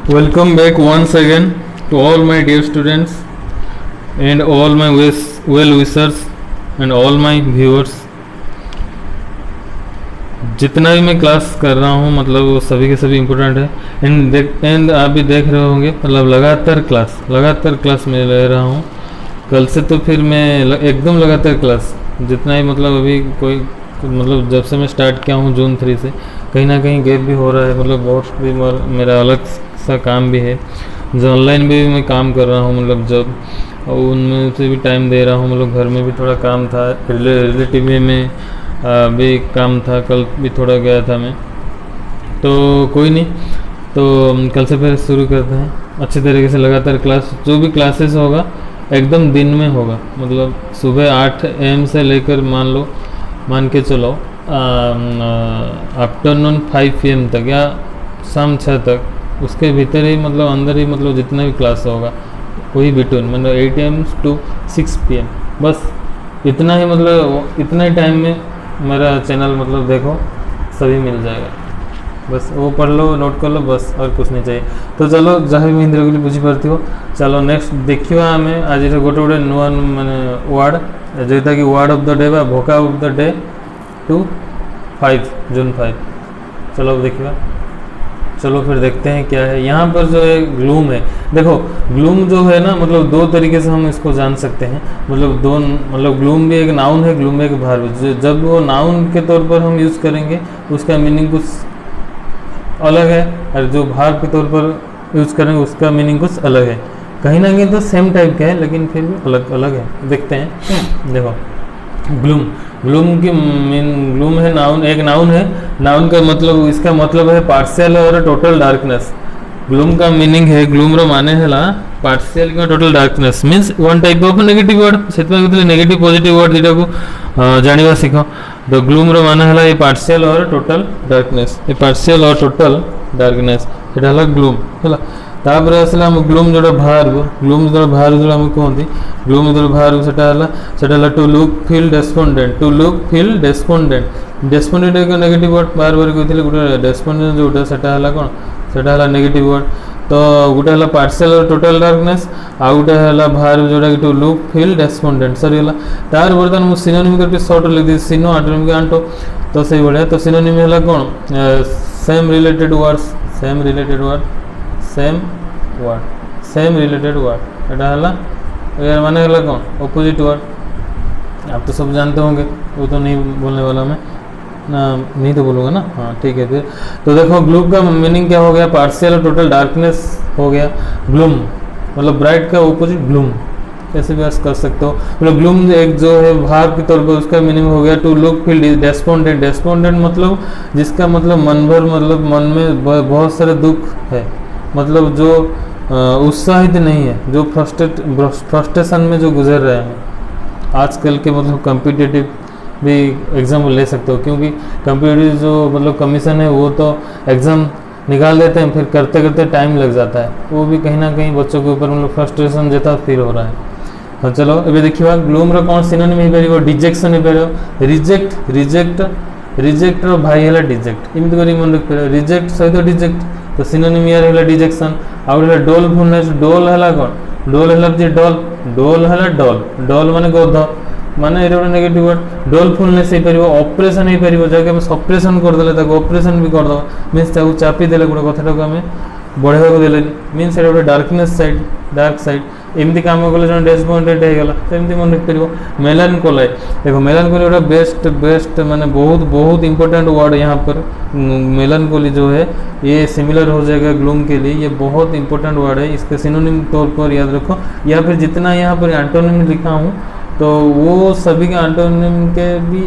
Welcome back once again to all my dear students and all my well wishers and all my viewers. जितना भी मैं class कर रहा हूँ मतलब वो सभी के सभी इम्पोर्टेंट है एंड आप भी देख रहे होंगे मतलब लगातार क्लास में ले रहा हूँ। कल से तो फिर मैं एकदम लगातार क्लास जितना ही मतलब अभी कोई मतलब जब से मैं स्टार्ट किया हूँ जून 3 से कहीं ना कहीं गैप भी हो रहा है। मतलब बहुत भी मेरा अलग सा काम भी है जो ऑनलाइन भी मैं काम कर रहा हूँ मतलब जब उनमें से भी टाइम दे रहा हूँ। मतलब घर में भी थोड़ा काम था, रिलेटिव में भी काम था, कल भी थोड़ा गया था मैं। तो कोई नहीं, तो कल से फिर शुरू करते हैं अच्छे तरीके से। लगातार क्लास जो भी क्लासेस होगा एकदम दिन में होगा, मतलब सुबह 8 AM से लेकर मान के चलो आफ्टरनून 5 PM तक या शाम 6 तक, उसके भीतर ही मतलब अंदर ही मतलब जितना भी क्लास होगा वही बिटवीन मतलब 8 AM to 6 PM, बस इतना ही मतलब इतना ही टाइम में मेरा चैनल मतलब देखो सभी मिल जाएगा। बस वो पढ़ लो, नोट कर लो, बस और कुछ नहीं चाहिए। तो चलो जहाँ भी हिंदी गुली बुझीपार चलो नेक्स्ट देखिए आम आज गोटे गोटे नुआ माने वार्ड जोटा कि वार्ड ऑफ द डे बा भोका ऑफ द डे टू 5 जून 5। चलो देखिए, चलो फिर देखते हैं क्या है यहाँ पर। जो है ग्लूम है, देखो ग्लूम जो है ना मतलब दो तरीके से हम इसको जान सकते हैं। मतलब ग्लूम भी एक नाउन है, ग्लूम भी एक वर्ब। जब वो नाउन के तौर पर हम यूज़ करेंगे उसका मीनिंग कुछ अलग है, और जो वर्ब के तौर पर यूज़ करेंगे उसका मीनिंग कुछ अलग है। कहीं ना कहीं तो सेम टाइप का है लेकिन फिर भी अलग अलग है। देखते हैं, देखो ग्लूम है नाउन, एक नाउन है। नाउन का मतलब इसका मतलब है पार्शियल और टोटल डार्कनेस। ग्लूम का मीनिंग है, ग्लूम रो माने है पार्शियल का total darkness means one type of negative word. से नेगेटिव पॉजिटिव वर्ड दुटा को जानिबा सीख। तो ग्लूम रो माने है ये पार्शियल और टोटल डार्कनेस, ये पार्शियल और टोटल डार्कनेस एटा हला ग्लूम है। तापर आसला ग्लूम जो भार्ब, ग्लूम जो भार्ब जो आम कहते ग्लूम जो भार्ब से to look feel despondent, to look feel despondent. Despondent एक नेगेटिव वर्ड बार बार कहते गोटे डेस्पोंडेंट जोटा से कौन से नेगेटिव वर्ड। तो गोटे है पार्शियल और टोटल डार्कनेस, आ गोटे है भार्ब जोटा कि टू लुक फील डेस्पोंडेंट सरीगला। तार बर्तमान मुझे सिनोनिम करके शॉर्ट लिख दी सिनो आंटोनिम के आंटो। तो से भाया तो सिनोनिम है कौन same related words, same related word, same related word एटा है माने है कौन ऑपोजिट वर्ड। आप तो सब जानते होंगे, वो तो नहीं बोलने वाला मैं ना, नहीं तो बोलूँगा ना। हाँ ठीक है फिर। तो देखो ग्लूम का मीनिंग क्या हो गया, पार्शियल और टोटल डार्कनेस हो गया। ग्लूम मतलब ब्राइट का ऑपोजिट ग्लूम, ऐसे भी कर सकते हो। मतलब ग्लूम एक जो है भाव के तौर पर उसका मीनिंग हो गया टू लुक फील डेस्पोंडेंट। डेस्पोंडेंट मतलब जिसका मतलब मन भर मतलब मन में बहुत सारे दुख है, मतलब जो उत्साहित नहीं है, जो फ्रस्ट्रेशन में जो गुजर रहे हैं आजकल के मतलब कम्पिटिटिव भी एग्ज़ाम ले सकते हो, क्योंकि कम्पिटिटिव जो मतलब कमीशन है वो तो एग्ज़ाम निकाल देते हैं, फिर करते करते टाइम लग जाता है। वो भी कहीं ना कहीं बच्चों के ऊपर मतलब फ्रस्ट्रेशन जैसा फील हो रहा है। हाँ चलो अभी देखिए ग्लूम रो कौन सिनोनिम हो पार, डिजेक्शन हो पार, रिजेक्ट रो भाई है डिजेक्ट, एमती कर मन रख पार रिजेक्ट सहित डिजेक्ट। तो सिनोनिम यार है डिजेक्शन। आउ डोलफुलनेस, डोल है कौन डोल है डोल है डोल माने गोध माने ये गोटे नेगेटिव वर्ड। डोलफुलनेस हो पार, ऑपरेशन हो पार जैसे आम सप्रेसन करदे ऑपरेशन भी करदे मीन्स चापी देले गोटे कथा को आम बढ़ावा देले मीन्स ये गोटे डार्कनेस साइड, डार्क साइड एमती काम कले जो डेस्पोंडेंट होगा तो एमती मन रख पार। मेलानकोलाई, देखो मेलानकोली गोटे बेस्ट माने बहुत इंपॉर्टेंट वर्ड यहाँ पर। मेलानकोली जो है ये सिमिलर हो जाएगा ग्लूम के लिए, ये बहुत इंपॉर्टेंट वर्ड है। इसके सिनोनिम तौर पर याद रखो, या फिर जितना यहाँ पर एंटोनिम लिखा हूँ तो वो सभी के एंटोनिम के भी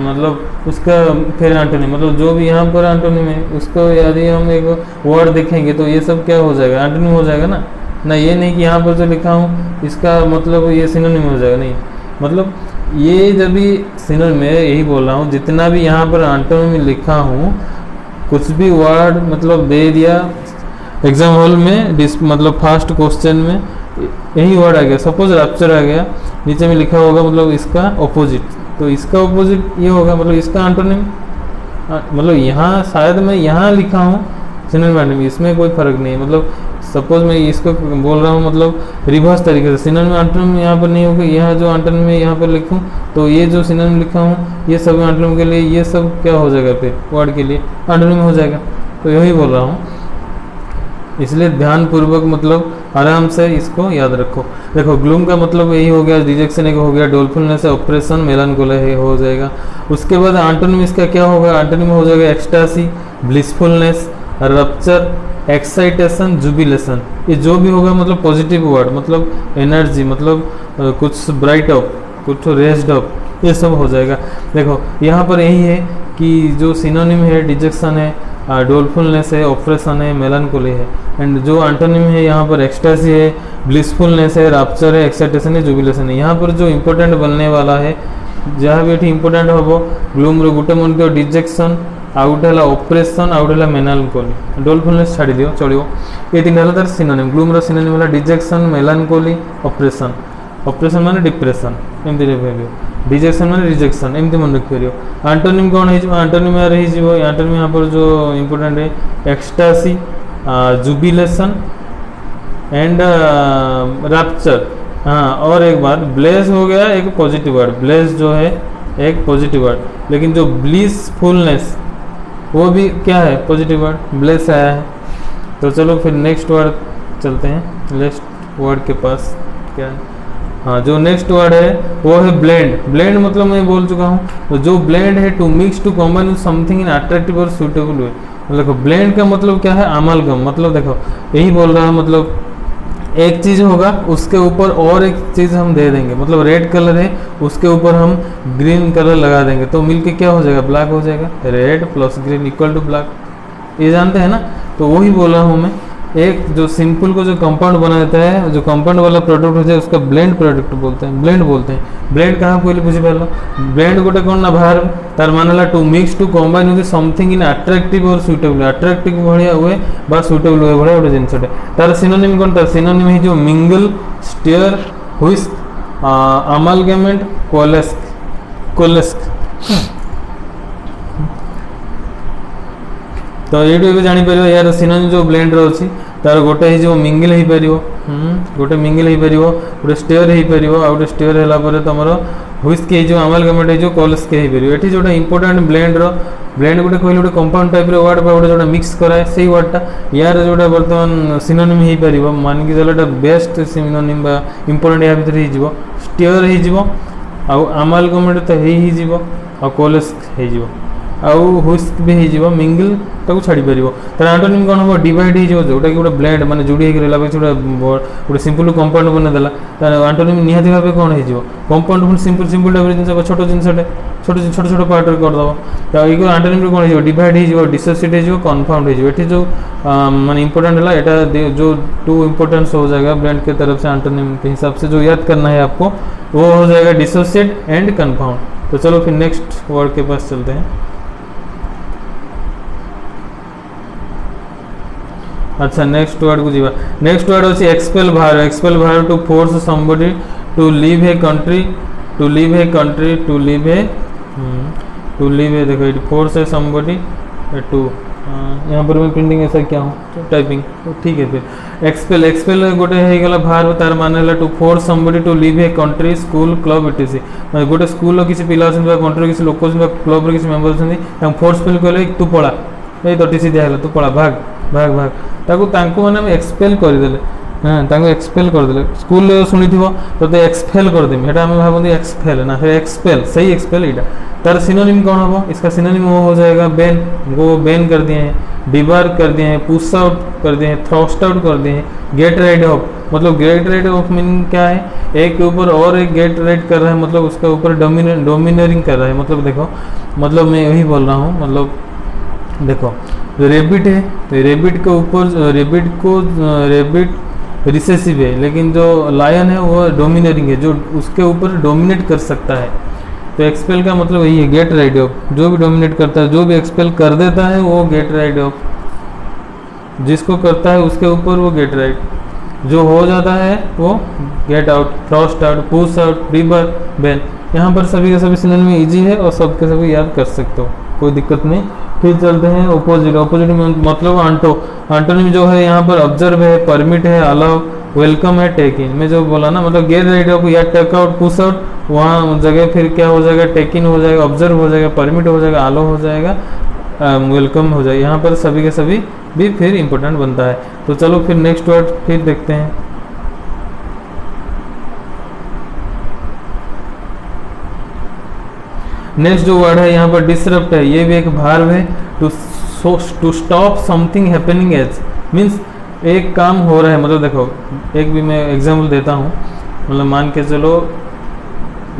मतलब उसका फिर एंटोनिम मतलब जो भी यहाँ पर एंटोनिम है उसको यदि हम एक वर्ड देखेंगे तो ये सब क्या हो जाएगा एंटोनिम हो जाएगा ना। ये नहीं कि यहाँ पर जो लिखा हूँ इसका मतलब ये सिनोनिम हो जाएगा, नहीं। मतलब ये जब भी सिनोनिम में यही बोल रहा हूँ, जितना भी यहाँ पर एंटोनिम लिखा हूँ कुछ भी वर्ड मतलब दे दिया एग्जाम हॉल में मतलब फर्स्ट क्वेश्चन में यही वर्ड आ गया, सपोज रैप्चर आ गया, नीचे में लिखा होगा मतलब इसका ऑपोजिट, तो इसका ऑपोजिट ये होगा मतलब इसका एंटोनिम। मतलब यहाँ शायद मैं यहाँ लिखा हूँ सिनोनिम एंटोनिम इसमें कोई फर्क नहीं है। मतलब सपोज मैं इसको बोल रहा हूँ मतलब रिवर्स तरीके से, सिनोनिम एंटोनिम यहाँ पर नहीं होगा, यहाँ जो एंटोनिम है यहाँ पर लिखूँ तो ये जो सिनोनिम लिखा हूँ ये सब एंटोनिम के लिए, ये सब क्या हो जाएगा फिर वर्ड के लिए एंटोनिम हो जाएगा। तो यही बोल रहा हूँ, इसलिए ध्यानपूर्वक मतलब आराम से इसको याद रखो। देखो ग्लूम का मतलब यही हो गया, रिजेक्शन एक हो गया, डोलफुलनेस है, ऑपरेशन, मेलानकोली हो जाएगा। उसके बाद एंटोनिम इसका क्या होगा, एंटोनिम हो जाएगा ecstasy, blissfulness, rupture, excitation, jubilation. ये जो भी होगा मतलब पॉजिटिव वर्ड, मतलब एनर्जी, मतलब कुछ ब्राइट अप, कुछ रेस्ड अप, ये सब हो जाएगा। देखो यहाँ पर यही है कि जो सिनोनिम है डिजेक्शन है, डोलफुलनेस है, ऑपरेशन है, मेलानकोली है, एंड जो एंटोनिम है यहाँ पर एक्सटासी है, ब्लिसफुलनेस है, रैप्चर है, एक्साइटेशन है, जुबिलेशन है। यहाँ पर जो इंपोर्टेंट बनने वाला है, जहाँ भी ये इंपोर्टेंट हम ग्लूम गोटे मन दियो डिजेक्शन, आउ गोटे है ऑपरेशन, आउ गोटे है मेलानकोली, डोलफुलनेस छाड़ी दियो चलो। ये तीन है तार सिनोनिम, ग्लूम सिनोनिम है डिजेक्शन, मेलानकोली, ऑपरेशन। ऑपरेशन माने डिप्रेशन एमती रखियो, डिजेक्शन माने रिजेक्शन एमती मन रखियो। एंटोनिम कौन है, एंटोनिम यार हो, एंटोनिम यहाँ पर जो इंपोर्टेंट है एक्सटासी, जुबिलेशन एंड रैप्चर। हाँ और एक बात ब्लेस हो गया एक पॉजिटिव वर्ड, ब्लेस जो है एक पॉजिटिव वर्ड, लेकिन जो ब्लिसफुलनेस वो भी क्या है पॉजिटिव वर्ड, ब्लेस आया है। तो चलो फिर नेक्स्ट वर्ड चलते हैं, नेक्स्ट वर्ड के पास क्या है। हाँ जो नेक्स्ट वर्ड है वो है ब्लेंड। ब्लेंड मतलब मैं बोल चुका हूँ, तो जो ब्लेंड है to mix to combine with something in attractive और सुटेबल वे। देखो ब्लेंड का मतलब क्या है, अमालगम, मतलब देखो यही बोल रहा है, मतलब एक चीज़ होगा उसके ऊपर और एक चीज़ हम दे देंगे, मतलब रेड कलर है उसके ऊपर हम ग्रीन कलर लगा देंगे तो मिलके क्या हो जाएगा, ब्लैक हो जाएगा। Red plus green equal to black, ये जानते हैं ना। तो वही बोल रहा हूँ मैं, एक जो सिंपल को जो कंपाउंड बना देता है, जो कंपाउंड वाला प्रोडक्ट होता है उसका ब्लेंड प्रोडक्ट बोलते हैं, ब्लेंड बोलते हैं। ब्लेंड कहाँ पहले बुझी पार, ब्लेंड गोटे कौन ना बाहर तार मान to mix to combine with something in attractive और सुटेबल, अट्रैक्टिव भाया हुए बा सुटेबल हुए भाया गोटे जिनसटे। तार सिनोनिम कौन, तार सिनोनिम है जो मिंगल, स्टेयर, व्हिस्क, अमालगमेंट, कोलेस्क। तो ये जापर यार सिनोनिम जो ब्लेंड रही तार गोटे हो मिंगल हो पार, गोटे मिंगल हो पार, गोटे स्टेयर हो पार, आ गोटे स्टेयर है तुम व्हिस्क हो, अमालगमेंट हो, कोलेस्क हो पार। ये जो इंपोर्टेंट ब्लेंड ब्लेंड गोटे कहले गोटे कंपाउंड टाइप वर्ड गोटे जो मिक्स कराए से वर्डटा यार जो बर्तमान सिनोनिम हो पार, मानिक चलो बेस्ट सिनोनिम इंपोर्टेंट या भर हो स्टेयर हो, अमालगमेंट तो हो, कोलेस्क हो, आउ व्हिस्क भी हो, मिंगल ताको छाड़ी पार। तार एंटोनिम कौन हम, डिवाइड हो जोटा कि गोटे ब्लेंड माने जोड़ी होगा गोटे सिंपल कंपाउंड बनईदेला, तार एंटोनिम निहाती भाव कौन हो, कंपाउंड सिंपल सिंपल टाइप जिन छोट जिनसटे छोट छोट छोट पार्ट करदेव। तो ये एंटोनिम कौन हो, डिवाइड हो, डिसोसिएट हो, कन्फाउंड हो। ये जो माने इंपोर्टेंट है यहाँ जो टू इंपोर्टेंस हो जाएगा ब्लेंड के तरफ से एंटोनिम के हिसाब से जो याद करना है आपको वो हो जाएगा डिसोसिएट एंड कन्फाउंड। तो चलो फिर नेक्स्ट वर्ड के पास चलते हैं। अच्छा नेक्स्ट वर्ड को जीवा, नेक्स्ट वर्ड अच्छी एक्सपेल बाहर। एक्सपेल बाहर to force somebody to leave a country, to leave a country, to leave a देखो ये फोर्स है समबडी टू, यहाँ पर मैं प्रिंटिंग ऐसा क्या हूँ टाइपिंग तो ठीक है। फिर एक्सपेल, एक्सपेल गोटे होगा बाहर तार मान to force somebody to leave a country, school, club etc. गोटे स्कूल किसी पिला कंट्री किसी लोक क्लब किसी मेम्बर अच्छे फोर्सफुल कहले तू पड़ा ये तो टीसी दिहला तू पड़ा भाग भाग भाग ताकू मैंने एक्सपेल करदे। हाँ ताकू एक्सपेल करदे, स्कूल शुणी तो एक्सपेल करदेमी ये आम भावती एक्सपेल ना, फिर एक्सपेल सही एक्सपेल यहाँ। तार सिनोनिम कौन हम, इसका सिनोनिम वो हो जाएगा बैन, वो बैन कर दिए हैं, डिबार कर दिए हैं, पुश आउट कर दिए हैं, थ्रस्ट आउट कर दिए हैं, गेट राइड ऑफ। मतलब गेट राइड ऑफ मीनिंग क्या है, एक के ऊपर और एक गेट राइड कर रहा है, मतलब उसके ऊपर डोमिनरिंग कर रहा है। मतलब देखो मतलब मैं यही बोल रहा हूँ, मतलब देखो रेबिट है तो रेबिट के ऊपर रेबिट रिसेसिव है, लेकिन जो लायन है वो डोमिनरिंग है, जो उसके ऊपर डोमिनेट कर सकता है। तो एक्सपेल का मतलब यही है गेट राइड ऑफ, जो भी डोमिनेट करता है, जो भी एक्सपेल कर देता है वो गेट राइड ऑफ, जिसको करता है उसके ऊपर वो गेट राइड, जो हो जाता है वो get out, thrust out, push out, debar, ban. यहाँ पर सभी के सभी सिनोनिम इजी है और सबके सभी याद कर सकते हो, कोई दिक्कत नहीं फिर चलते हैं ओपोजिट। ओपोजिट मतलब आंटो, एंटोनिम जो है यहाँ पर ऑब्जर्व है, परमिट है, अलाउ, वेलकम है, टेक इन। मैं जो बोला ना मतलब गेट रेडी ऑफ या टेक आउट, पुश आउट, वहाँ जगह फिर क्या हो जाएगा, टेक इन हो जाएगा, ऑब्जर्व हो जाएगा, परमिट हो जाएगा, अलाउ हो जाएगा, वेलकम हो जाएगा। यहाँ पर सभी के सभी भी फिर इंपॉर्टेंट बनता है। तो चलो फिर नेक्स्ट वर्ड फिर देखते हैं। नेक्स्ट जो वर्ड है यहाँ पर डिसरप्ट है, ये भी एक भार्ब है। To stop something happening as means एक काम हो रहा है, मतलब देखो एक भी मैं एग्जांपल देता हूँ, मतलब मान के चलो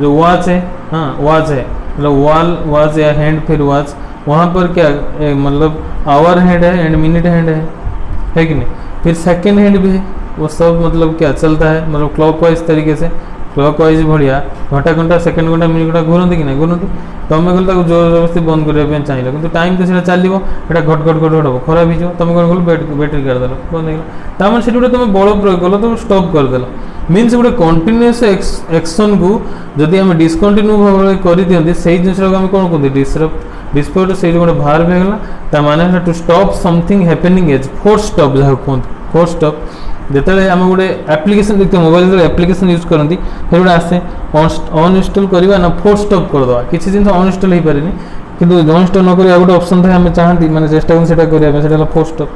जो वॉच है, हाँ वॉच है, मतलब वॉल वॉच या हैंड फिर वॉच, वहाँ पर क्या मतलब आवर हैंड है एंड मिनट हैंड है कि नहीं। फिर सेकेंड हैंड भी है, वो सब मतलब क्या चलता है, मतलब क्लॉकवाइज तरीके से, क्लॉकवाइज बढ़िया घंटा घंटा सेकेंड घंटा मिनिट घंटा घूरती कि नहीं घूरती। तुम कहल ताको जोर जबरदस्ती बंद करने चाहिए कि टाइम तो चलो एटा घट घट घट घट हम खराब हो तुम कौन कल बैटेरी काटिदेल बंद हो गला, से तुम बल प्रयोग कल तो स्टॉप करदेल। मीन्स गोटे कंटिन्यूअस एक्शन को जदि आम डिस्कंटिन्यू भाव कर दिखते से जिन आम कौन कहते डिसरप्ट। डिस्पोर्ट से गोटे भार्ब होगा माने to stop something happening as force stop जहाँ कहते फोर्स स्टॉप। जिते आम गोटे एप्लिकेशन देखते मोबाइल जो एप्लिकेशन यूज करती फिर गोटे आसे अनइंस्टॉल करवा ना फोर्स स्टॉप करदे किसी जिन अनइंस्टॉल हो पारे किंतु अनइंस्टॉल न कर गोटे ऑप्शन था आम चाहती मैंने चेष्टा करना फोर्स स्टॉप।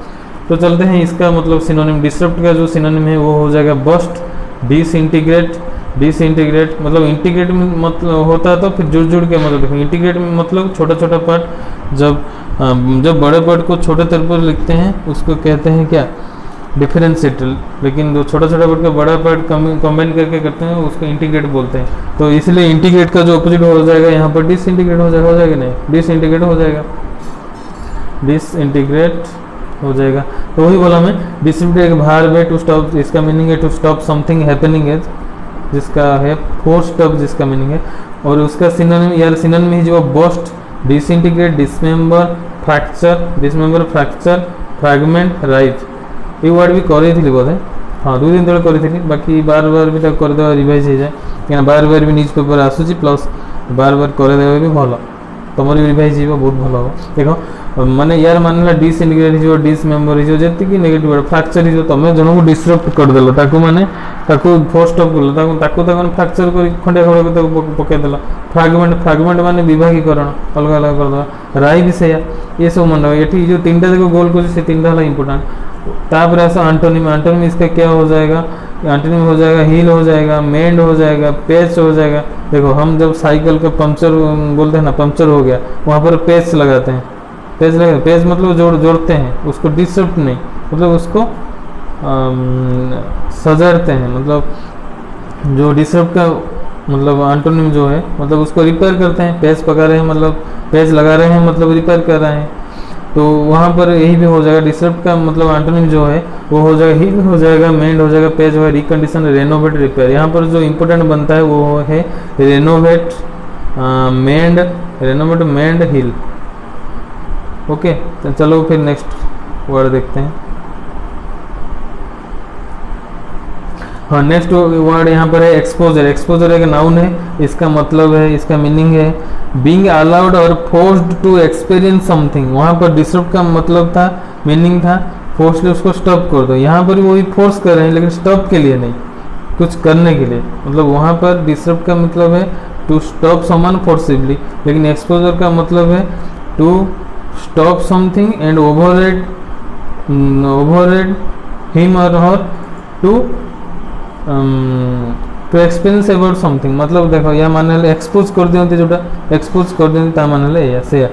तो चलते हैं इसका मतलब सिनोनिम। डिसरप्ट का जो सिनोनिम है वो हो जाएगा बस्ट, डिसइंटीग्रेट। डिसइंटीग्रेट मतलब इंटीग्रेट मतलब होता है तो फिर जुड़ जुड़ के मतलब देखो इंटीग्रेट में मतलब छोटा छोटा पार्ट, जब बड़े पार्ट को छोटे तौर पर लिखते हैं उसको कहते हैं क्या डिफरेंशिएटर, लेकिन जो छोटा छोटा पार्ट का बड़ा पार्ट कंबाइन करके करते हैं उसको इंटीग्रेट बोलते हैं। तो इसलिए इंटीग्रेट का जो अपोजिट हो जाएगा यहाँ पर डिसइंटीग्रेट हो जाएगा नहीं डिसइंटीग्रेट हो जाएगा, डिसइंटीग्रेट हो जाएगा। तो वही बोला मैं डिसइंटीग्रेट एक भार्ब है टू स्टॉप, इसका मीनिंग है to stop something happening as, जिसका है फोर्स स्टॉप जिसका मीनिंग है। और उसका सिनोनिम यार सिनोनिम ही जो bust, disintegrate, dismember, fracture, dismember, fracture, fragment, right ये वर्ड भी करी बोधे हाँ 2 दिन तले करी, बाकी बार बार भी करदे रिवाइज हो जाए क्या बार बार भी न्यूज पेपर आसूसी प्लस बार बार करदे भी भल तुम रिवाइज हो बहुत भल हम देख माने यार मानला डिसइंटीग्रेट हो डिसमेंबर हो जी नेगेटिव वर्ड फ्रैक्चर हो तुम जन को डिसरप्ट करदेल माने फोर्स स्टॉप कर फ्रैक्चर कर खंडिया खंडिया पकईदेल। फ्रैगमेंट फ्रैगमेंट माने विभागीकरण अलग अलग करदे। राय भी सैया ये सब मन ये जो 3टा जगह गोल कर 3टा है इंपोर्टेंट। तापर आस एंटोनिम, एंटोनिम इसका क्या हो जाएगा, एंटोनिम हो जाएगा हील हो जाएगा, मेंड हो जाएगा, पेच हो जाएगा। देखो हम जब साइकिल का पंक्चर बोलते हैं ना पंक्चर हो गया वहाँ पर पेच लगाते हैं, पेच लगा पेच मतलब जोड़ते हैं उसको डिसरप्ट नहीं मतलब उसको सजाते हैं, मतलब जो डिसरप्ट का मतलब एंटोनिम जो है मतलब उसको रिपेयर करते हैं। पेच पका रहे हैं मतलब पेच लगा रहे हैं मतलब रिपेयर कर रहे हैं। तो वहाँ पर यही भी हो जाएगा डिसरप्ट का मतलब एंटोनिम जो है वो हो जाएगा हील हो जाएगा, मेंड हो जाएगा, पेज हो रिकंडीशन, रेनोवेट, रिपेयर। यहाँ पर जो इंपॉर्टेंट बनता है वो है रेनोवेट, मेंड, रेनोवेट, मेंड, हील। ओके तो चलो फिर नेक्स्ट वर्ड देखते हैं। हाँ नेक्स्ट वर्ड यहाँ पर है एक्सपोजर। एक्सपोजर एक नाउन है, इसका मतलब है इसका मीनिंग है बीइंग अलाउड और फोर्स्ड टू एक्सपीरियंस समथिंग। वहाँ पर डिसरप्ट का मतलब था मीनिंग था फोर्सली उसको स्टॉप कर दो, यहाँ पर वही फोर्स कर रहे हैं लेकिन स्टॉप के लिए नहीं कुछ करने के लिए। मतलब वहाँ पर डिसरप्ट का मतलब है टू स्टॉप समवन फोर्सिबली, लेकिन एक्सपोजर का मतलब है to stop something and override him और her to to experience about something. मतलब देखो या माने एक्सपोज कर दियंती जोटा एक्सपोज कर दियंती ता माने या से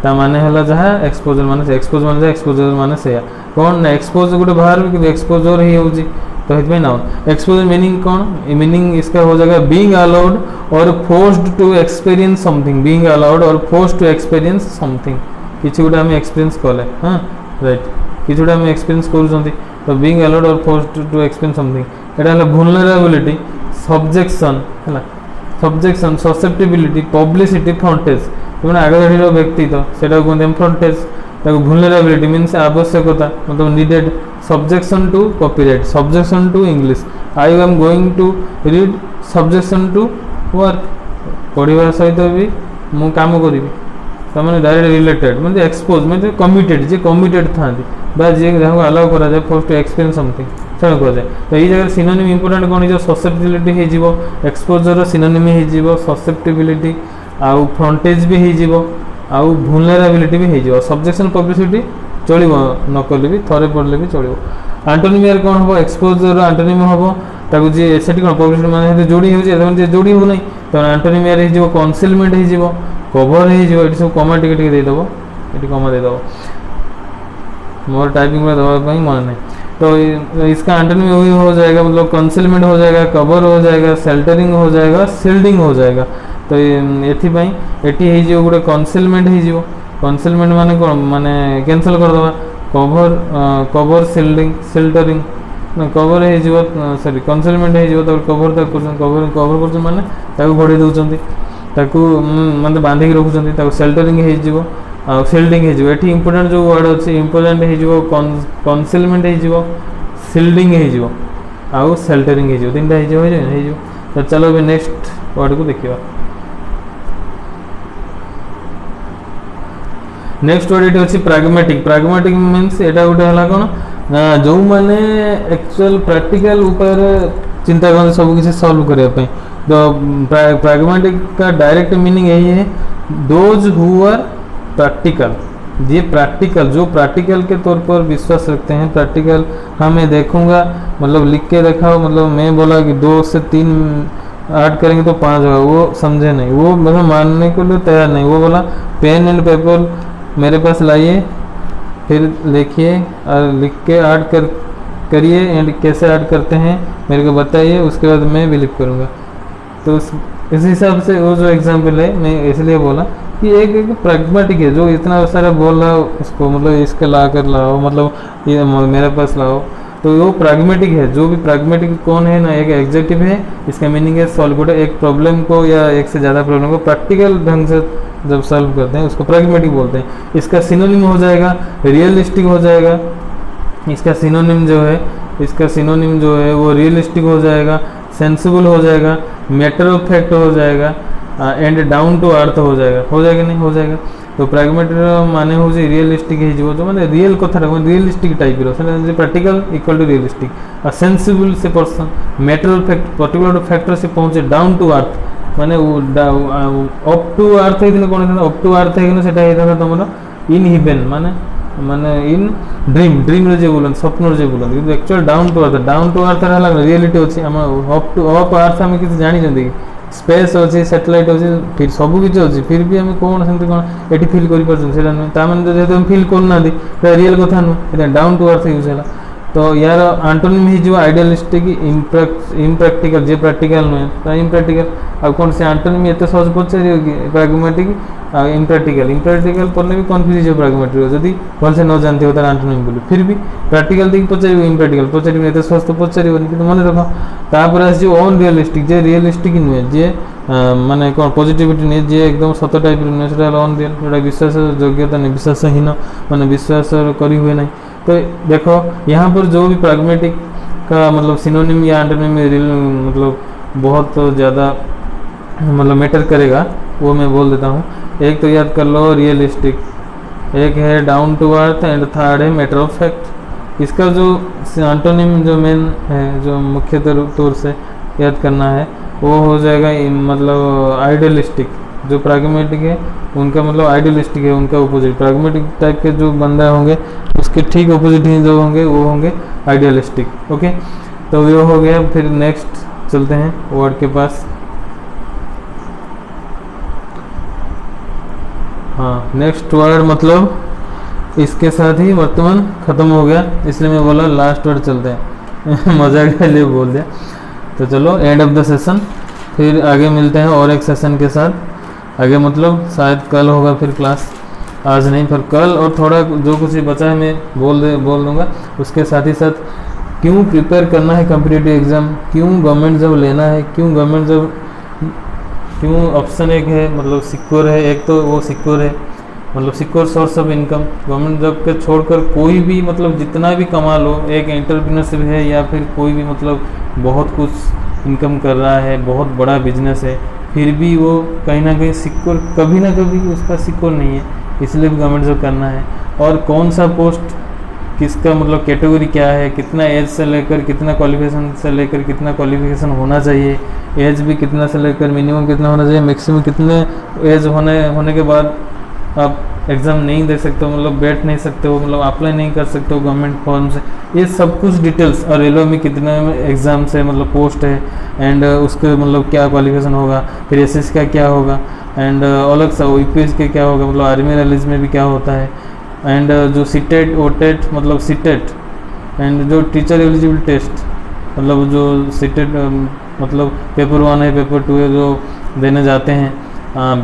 ता माने हला जहा एक्सपोजर माने से एक्सपोज माने एक्सपोजर माने से कौन ना एक्सपोज गोटे बाहर कि एक्सपोजर ही होजी तो हेतु नाउन। एक्सपोजर मीनिंग कौन, मीनिंग इसका हो जाएगा बीइंग अलाउड और forced to experience something. Being allowed और फोर्स्ड टू एक्सपीरियंस समथिंग किछि गोटे हम एक्सपीरियंस कले हां राइट किछि गोटे हम एक्सपीरियंस करूछंती तो बीइंग अलाउड और फोर्स्ड टू एक्सपीरियंस समथिंग एटा हला वुलनरेबिलिटी, सब्जेक्शन है सब्जेक्शन, ससेप्टिबिलिटी, पब्लिसिटी, फ्रंटेज मैंने आगधाड़ी व्यक्ति तो सेटा कहते फ्रंटेज। वुलनरेबिलिटी मीन्स आवश्यकता मतलब needed, subjection to copyright, subjection to English, I am going to read, subjection to work पढ़ा सहित भी मु काम करी तार डायरेक्ट रिलेटेड मतलब एक्सपोज मतलब कमिटेड था जी अलाउ करा जाए फर्स्ट एक्सपीरियंस समथिंग सेटा कह जाए। तो ये जगह सिनोनिम इंपोर्टेंट कौन हो ससेप्टिबिलिटी हो एक्सपोजर सिनोनिम हो ससेप्टिबिलिटी आउ फ्रंटेज भी हो आउ vulnerability भी हो सब्जेक्शन पब्लिसिटी चलो न कले भी थरे पढ़ले भी चलो। आंटोनिम यार कौन हम एक्सपोजर आंटोनिम हम ताकू जी से कौन पब्लिसिटी माने जोड़ी हो जोड़ी हो नहीं तो आंटोनिम यार हो कनसिलमेंट हो कवर हो सब कमा टिके देदेव ये कमा देदेव मोर टाइपिंग में दवाई मन नहीं। तो इसका एंटोनिम वही हो जाएगा मतलब कंसीलमेंट हो जाएगा कवर हो जाएगा शेल्टरिंग हो जाएगा शिल्डिंग हो जाएगा। तो ये गोटे कंसीलमेंट हो कंसीलमेंट माने कौन माने कैंसल करदे कवर कवर शिल्डिंग शेल्टरिंग ना कवर हो सॉरी कंसीलमेंट हो कवर कवर कवर कर माने घोड़े दौरान मतलब बांधिक रखुच्च शेल्टरिंग हो शिल्डिंग हो इंपोर्टेंट जो वर्ड अच्छे इंपोर्टेंट हो कंसीलमेंट हो शिल्डिंग हो आउ शेल्टरिंग हो तीन हो। तो चलो अभी नेक्स्ट वर्ड को देखिए। नेक्स्ट वर्ड ये अच्छी प्राग्मेटिक प्राग्मेटिक मीन्स एटा गोटे है कौन ना जो मैंने एक्चुअल प्रैक्टिकल ऊपर चिंता करते सब किसी सॉल्व करने। तो प्राग्मेटिक का डायरेक्ट मीनिंग यही है दोज हु आर प्रैक्टिकल ये प्रैक्टिकल जो प्रैक्टिकल के तौर पर विश्वास रखते हैं प्रैक्टिकल हाँ मैं देखूंगा मतलब लिख के दिखाओ मतलब मैं बोला कि 2 से 3 ऐड करेंगे तो 5 होगा वो समझे नहीं वो मतलब मानने के लिए तैयार नहीं। वो बोला पेन एंड पेपर मेरे पास लाइए फिर लिखिए और लिख के ऐड करिए एंड कैसे ऐड करते हैं मेरे को बताइए उसके बाद मैं बिलीव करूँगा। तो इस हिसाब से वो जो एग्जाम्पल है मैं इसलिए बोला कि एक प्रैग्मेटिक है जो इतना सारा बोल रहा हो उसको मतलब इसके ला कर लाओ मतलब ये मेरे पास लाओ तो वो प्रैग्मेटिक है। जो भी प्रैग्मेटिक कौन है ना एक एग्जेक्टिव है इसका मीनिंग है सॉल्व करते एक प्रॉब्लम को या एक से ज़्यादा प्रॉब्लम को प्रैक्टिकल ढंग से जब सॉल्व करते हैं उसको प्रैग्मेटिक बोलते हैं। इसका सिनोनिम हो जाएगा रियलिस्टिक हो जाएगा इसका सिनोनिम जो है वो रियलिस्टिक हो जाएगा सेंसिबल हो जाएगा मैटर ऑफ फैक्ट हो जाएगा एंड डाउन टू अर्थ हो जाएगा नहीं हो जाएगा। तो प्राग्मेटिक माने हो रियलिस्टिक हो जो माने रियल कथा realistic type practical equal to realistic और सेंसिबल से person matter of fact particular factor से पहुंचे डाउन टू अर्थ माने अप टू अर्थ होता कौन अप टू अर्थ होता तुम इन हिवेन माने माने इन ड्रीम रे बोलते स्वप्न रे बोलते कि actual down to earth reality अच्छी अप टू अप अर्थ आम किसी जानी स्पेस अच्छी सैटेलाइट अच्छी फिर सब किसी अच्छी फिर भी आम कौन से कौन ये फिल कर नुहे जेहतु फिल करना रियल कथा नुहे डाउन टू अर्थ यूज है। तो यार आंटोनिम हो आइडियलिस्टिक इम्प्रैक्टिकल जे प्रैक्टिकल नुहे इम्प्रैक्टिकल आ कौन से आंटोनिम एत सहज पचार कि प्राग्मेटिक इम्प्रैक्टिकल पढ़ने भी कन्फ्यूज हो प्राग्मेटिक जदि भलसे न जानते हो तार आंटोनिम बोली फिर भी प्रैक्टिकल देखिए पचार इम्प्रैक्टिकल पचार एत सहज तो पचार कि मन रख तापर आस अनरियलिस्टिक जे रियलिस्टिक नुहे जे माने कौन पॉजिटिविटी नहीं जे एकदम सत टाइप नुहे से अनरियल जोटा विश्वास योग्यता नहीं विश्वासहीन माने विश्वास करी हुए नहीं। तो देखो यहाँ पर जो भी प्राग्मेटिक का मतलब सिनोनिम या एंटोनिम मतलब बहुत ज़्यादा मतलब मैटर करेगा वो मैं बोल देता हूँ। एक तो याद कर लो रियलिस्टिक एक है down to earth and third है मैटर ऑफ फैक्ट। इसका जो एंटोनिम जो मेन है जो मुख्य तौर से याद करना है वो हो जाएगा मतलब आइडियलिस्टिक। जो प्राग्मेटिक है उनका मतलब आइडियलिस्टिक है उनका अपोजिट प्राग्मेटिक टाइप के जो बंदा होंगे उसके ठीक अपोजिट ही जो होंगे वो होंगे आइडियलिस्टिक। ओके तो ये हो गया। फिर नेक्स्ट चलते हैं वर्ड के पास। हाँ नेक्स्ट वर्ड मतलब इसके साथ ही वर्तमान ख़त्म हो गया इसलिए मैं बोला लास्ट वर्ड चलते हैं मजा के लिए बोल दिया। तो चलो एंड ऑफ द सेशन फिर आगे मिलते हैं और एक सेशन के साथ। आगे मतलब शायद कल होगा फिर क्लास आज नहीं फिर कल और थोड़ा जो कुछ बचा है मैं बोल दूँगा। उसके साथ ही साथ क्यों प्रिपेयर करना है कॉम्पिटिटिव एग्ज़ाम क्यों गवर्नमेंट जॉब लेना है क्यों गवर्नमेंट जॉब क्यों ऑप्शन एक है मतलब सिक्योर है एक तो वो सिक्योर है मतलब secure source of income government job के छोड़कर कोई भी मतलब जितना भी कमा लो एक एंटरप्रेन्योरशिप है या फिर कोई भी मतलब बहुत कुछ इनकम कर रहा है बहुत बड़ा बिजनेस है फिर भी वो कहीं ना कहीं सिक्योर, कभी ना कभी उसका सिक्योर नहीं है, इसलिए भी गवर्नमेंट जॉब करना है। और कौन सा पोस्ट किसका मतलब कैटेगरी क्या है, कितना एज से लेकर कितना क्वालिफिकेशन से लेकर कितना क्वालिफिकेशन होना चाहिए, एज भी कितना से लेकर मिनिमम कितना होना चाहिए, मैक्सिमम कितने एज होने के बाद आप एग्ज़ाम नहीं दे सकते हो, मतलब बैठ नहीं सकते हो, मतलब अप्लाई नहीं कर सकते हो गवर्नमेंट फॉर्म से, ये सब कुछ डिटेल्स। और रेलवे में कितने एग्ज़ाम से मतलब पोस्ट है, एंड उसके मतलब क्या क्वालिफिकेशन होगा, फिर एसएस का क्या होगा, एंड अलग सा यूपीएस के क्या होगा, मतलब आर्मी रैलीज में भी क्या होता है, एंड जो सीटेट ओटेट मतलब सीटेट, एंड जो टीचर एलिजिबल टेस्ट मतलब जो सीटेट मतलब पेपर 1 है पेपर 2 है जो देने जाते हैं,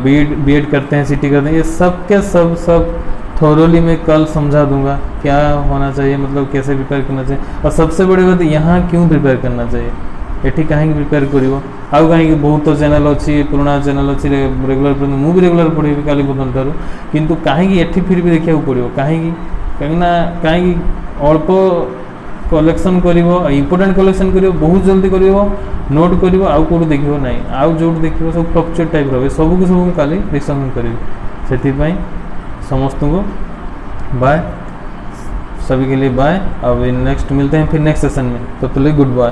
बीएड करते हैं सीटी करते हैं, ये सब के सब थोरोली मैं कल समझा दूंगा क्या होना चाहिए, मतलब कैसे प्रिपेयर करना चाहिए। और सबसे बड़ी बात यहाँ क्यों प्रिपेयर करना चाहिए, एठी कहीं प्रिपेयर करिवो आउ कहीं बहुत चैनल अच्छी पुराना चैनल अच्छी रेगुलर मु भी रेगुलर पढ़ी काली बदल ठार किंतु कहीं एठी फिर भी देखा पड़ो कहीं कहीं अल्प कलेक्शन कर इंपोर्टेंट कलेक्शन कर बहुत जल्दी कर नोट कर आउ कौट देख ना आउ जो देख सब फ्लक्चुएट टाइप रहे सबको सब काली डिस्कसन करी से समस्त को बाय, सभी के लिए बाय। अब नेक्स्ट मिलते हैं फिर नेक्स्ट सेशन में, तो गुड बाय।